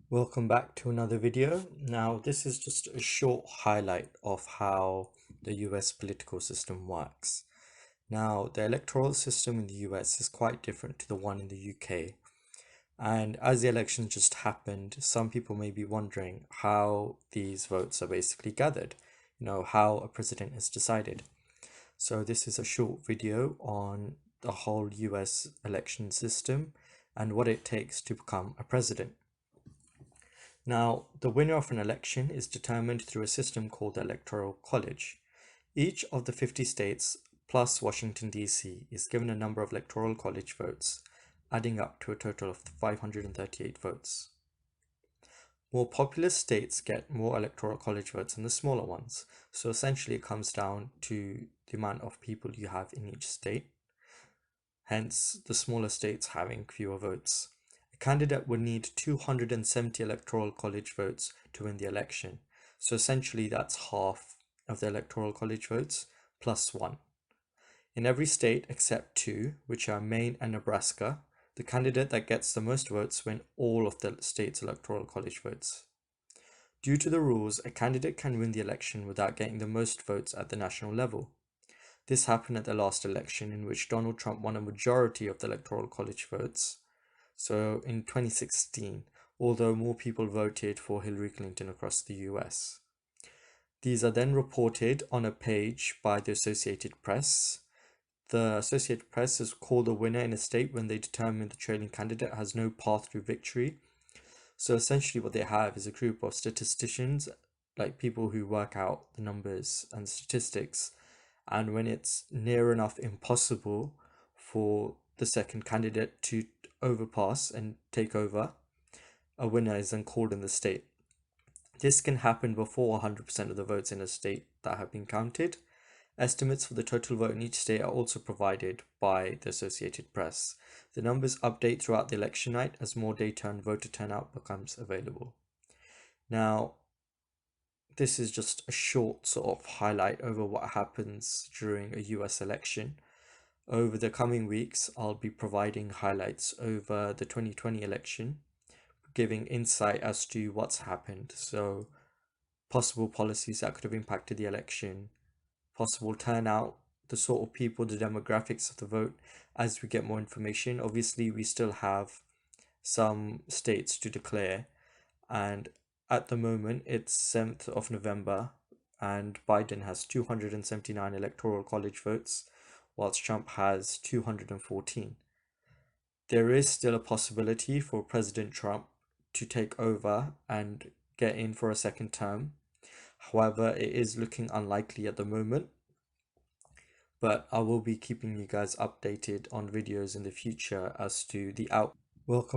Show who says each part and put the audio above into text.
Speaker 1: Welcome back to another video. Now, this is just a short highlight of how the US political system works. Now, the electoral system in the US is quite different to the one in the UK. And as the election just happened, some people may be wondering how these votes are basically gathered, how a president is decided. So this is a short video on the whole US election system and what it takes to become a president. Now, the winner of an election is determined through a system called the Electoral College. Each of the 50 states plus Washington, D.C. is given a number of Electoral College votes, adding up to a total of 538 votes. More populous states get more Electoral College votes than the smaller ones, so essentially it comes down to the amount of people you have in each state, hence the smaller states having fewer votes. A candidate would need 270 Electoral College votes to win the election. So essentially that's half of the Electoral College votes plus one. In every state except two, which are Maine and Nebraska, the candidate that gets the most votes win all of the state's Electoral College votes. Due to the rules, a candidate can win the election without getting the most votes at the national level. This happened at the last election, in which Donald Trump won a majority of the Electoral College votes. So in 2016, although more people voted for Hillary Clinton across the US. These are then reported on a page by the Associated Press. The Associated Press is called a winner in a state when they determine the trailing candidate has no path to victory. So essentially what they have is a group of statisticians, like people who work out the numbers and statistics, and when it's near enough impossible for the second candidate to overpass and take over, a winner is then called in the state. This can happen before 100% of the votes in a state that have been counted. Estimates for the total vote in each state are also provided by the Associated Press. The numbers update throughout the election night as more data and voter turnout becomes available. Now, this is just a short sort of highlight over what happens during a US election. Over the coming weeks, I'll be providing highlights over the 2020 election, giving insight as to what's happened. So, possible policies that could have impacted the election, possible turnout, the sort of people, the demographics of the vote as we get more information. Obviously, we still have some states to declare, and at the moment, it's 7th of November, and Biden has 279 electoral college votes, whilst Trump has 214. There is still a possibility for President Trump to take over and get in for a second term. However, it is looking unlikely at the moment. But I will be keeping you guys updated on videos in the future as to the out. Welcome.